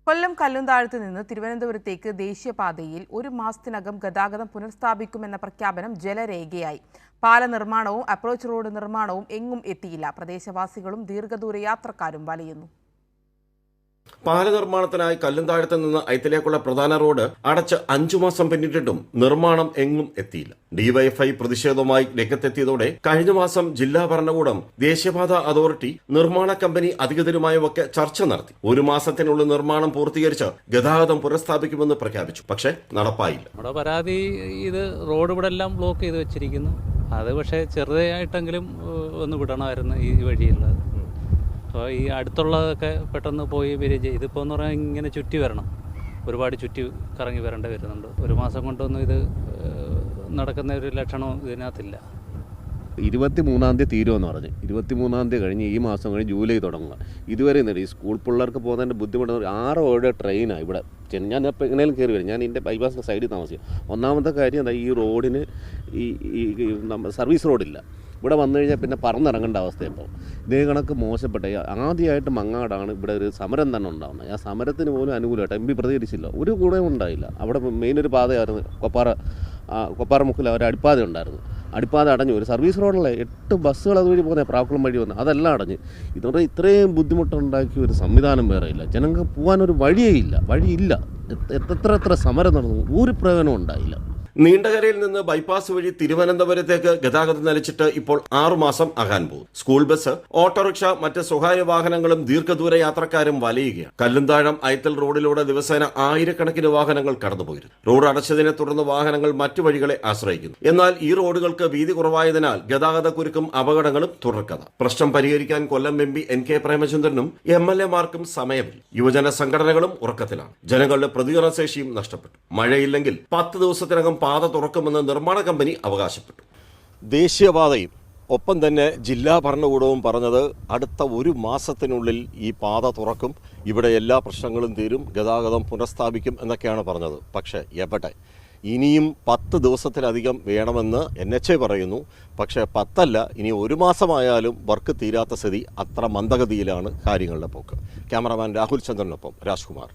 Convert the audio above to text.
കൊല്ലം കല്ലുംതാഴത്ത് നിന്ന് തിരുവനന്തപുരത്തേക്ക് ദേശീയപാതയിൽ ഒരു മാസത്തിനകം ഗതാഗതം പുനഃസ്ഥാപിക്കുമെന്ന പ്രഖ്യാപനം ജലരേഖയായി. പാല നിർമ്മാണവും അപ്രോച്ച് റോഡ് നിർമ്മാണവും എങ്ങും എത്തിയില്ല. പ്രദേശവാസികളും ദീർഘദൂര യാത്രക്കാരും വലയുന്നു. പാല നിർമ്മാണത്തിനായി കല്ലുംതാഴത്ത് നിന്ന് ഐത്തിലേക്കുള്ള പ്രധാന റോഡ് അടച്ച് 5 മാസം പിന്നിട്ടിട്ടും നിർമ്മാണം എങ്ങും എത്തിയില്ല. ഡിവൈഎഫ്ഐ പ്രതിഷേധവുമായി രംഗത്തെത്തിയതോടെ കഴിഞ്ഞ മാസം ജില്ലാ ഭരണകൂടം ദേശീയപാത അതോറിറ്റി നിർമ്മാണ കമ്പനി അധികൃതരുമായൊക്കെ ചർച്ച നടത്തി. 1 മാസത്തിനുള്ളിൽ നിർമ്മാണം പൂർത്തീകരിച്ച് ഗതാഗതം പുനഃസ്ഥാപിക്കുമെന്ന് പ്രഖ്യാപിച്ചു. പക്ഷേ നടപ്പായില്ല. നമ്മുടെ പരാതി ഇത് റോഡ് ഇവിടെ എല്ലാം ബ്ലോക്ക് ചെയ്ത് വെച്ചിരിക്കുന്നു. അത് പക്ഷേ ചെറുതായിട്ടെങ്കിലും ഒന്ന് വിടണമായിരുന്നു ഈ വഴിയുള്ളത്. അപ്പോൾ ഈ അടുത്തുള്ളതൊക്കെ പെട്ടെന്ന് പോയി വരികയും ഇതിപ്പോൾ എന്ന് പറഞ്ഞാൽ ഇങ്ങനെ ചുറ്റി വരണം, ഒരുപാട് ചുറ്റി കറങ്ങി വരേണ്ടി വരുന്നുണ്ട്. 1 മാസം കൊണ്ടൊന്നും ഇത് നടക്കുന്ന ഒരു ലക്ഷണം ഇതിനകത്തില്ല. 23-ാം തീയതി തീരുമെന്ന് പറഞ്ഞ് 23-ാം തീയതി കഴിഞ്ഞ് ഈ മാസം കഴിഞ്ഞ് ജൂലൈ തുടങ്ങുക. ഇതുവരെ ഈ സ്കൂൾ പിള്ളേർക്ക് പോകുന്നതിൻ്റെ ബുദ്ധിമുട്ട് 6 ട്രെയിനാണ് ഇവിടെ. ഞാൻ ഇപ്പോൾ എങ്ങനെയും കയറി വരും. ഞാൻ എൻ്റെ ബൈപ്പാസിൻ്റെ സൈഡിൽ താമസിക്കും. ഒന്നാമത്തെ കാര്യം എന്താ, ഈ റോഡിന് ഈ സർവീസ് റോഡില്ല. ഇവിടെ വന്നു കഴിഞ്ഞാൽ പിന്നെ പറന്നിറങ്ങേണ്ട അവസ്ഥയപ്പോൾ. ഇതേ കണക്ക് മോശപ്പെട്ട ആദ്യമായിട്ട് മങ്ങാടാണ് ഇവിടെ ഒരു സമരം തന്നെ ഉണ്ടാകുന്നത്. ആ സമരത്തിന് പോലും അനുകൂലമായിട്ട് MP പ്രതികരിച്ചില്ല, ഒരു കൂടെയും ഉണ്ടായില്ല. അവിടെ മെയിൻ ഒരു പാതയായിരുന്നു കൊപ്പാറമുക്കിൽ ഒരു അടിപ്പാത ഉണ്ടായിരുന്നു. അടിപ്പാത അടഞ്ഞു. ഒരു സർവീസ് റോഡിലെ 8 ബസ്സുകൾ അതുവഴി പോകുന്നത്, പ്രാക്കുളം വഴി വന്ന് അതെല്ലാം അടഞ്ഞ്. ഇതോടെ ഇത്രയും ബുദ്ധിമുട്ടുണ്ടാക്കിയ ഒരു സംവിധാനം വേറെ ഇല്ല. ജനങ്ങൾക്ക് പോകാനൊരു വഴിയില്ല. എത്ര സമരം നടന്നു, ഒരു പ്രയോജനം ഉണ്ടായില്ല. നീണ്ടകരയിൽ നിന്ന് ബൈപ്പാസ് വഴി തിരുവനന്തപുരത്തേക്ക് ഗതാഗതം നിലച്ചിട്ട് ഇപ്പോൾ 6 മാസം ആകാൻ പോകും. സ്കൂൾ ബസ്, ഓട്ടോറിക്ഷ, മറ്റ് സ്വകാര്യ വാഹനങ്ങളും ദീർഘദൂര യാത്രക്കാരും വലയുകയാണ്. കല്ലുംതാഴം ഐത്തൽ റോഡിലൂടെ ദിവസേന ആയിരക്കണക്കിന് വാഹനങ്ങൾ കടന്നുപോയിരുന്നു. റോഡ് അടച്ചതിനെ തുടർന്ന് വാഹനങ്ങൾ മറ്റു വഴികളെ ആശ്രയിക്കുന്നു. എന്നാൽ ഈ റോഡുകൾക്ക് വീതി കുറവായതിനാൽ ഗതാഗതക്കുരുക്കും അപകടങ്ങളും തുടർക്കഥ. പ്രശ്നം പരിഹരിക്കാൻ കൊല്ലം MP NK പ്രേമചന്ദ്രനും MLA-മാർക്കും സമയമില്ല. യുവജന സംഘടനകളും ഉറക്കത്തിലാണ്. ജനങ്ങളുടെ പ്രതികരണശേഷിയും നഷ്ടപ്പെട്ടു. മഴയില്ലെങ്കിൽ 10 ദിവസത്തിനകം പാത തുറക്കുമെന്ന് നിർമ്മാണ കമ്പനി അവകാശപ്പെട്ടു. ദേശീയപാതയും ഒപ്പം തന്നെ ജില്ലാ ഭരണകൂടവും പറഞ്ഞത് അടുത്ത 1 മാസത്തിനുള്ളിൽ ഈ പാത തുറക്കും, ഇവിടെ എല്ലാ പ്രശ്നങ്ങളും തീരും, ഗതാഗതം പുനഃസ്ഥാപിക്കും എന്നൊക്കെയാണ് പറഞ്ഞത്. പക്ഷേ എവിടെ? ഇനിയും 10 ദിവസത്തിലധികം വേണമെന്ന് NHA പറയുന്നു. പക്ഷേ 10 അല്ല, ഇനി 1 മാസമായാലും വർക്ക് തീരാത്ത സ്ഥിതി. അത്ര മന്ദഗതിയിലാണ് കാര്യങ്ങളുടെ പോക്ക്. ക്യാമറാമാൻ രാഹുൽ ചന്ദ്രനൊപ്പം രാജ്കുമാർ.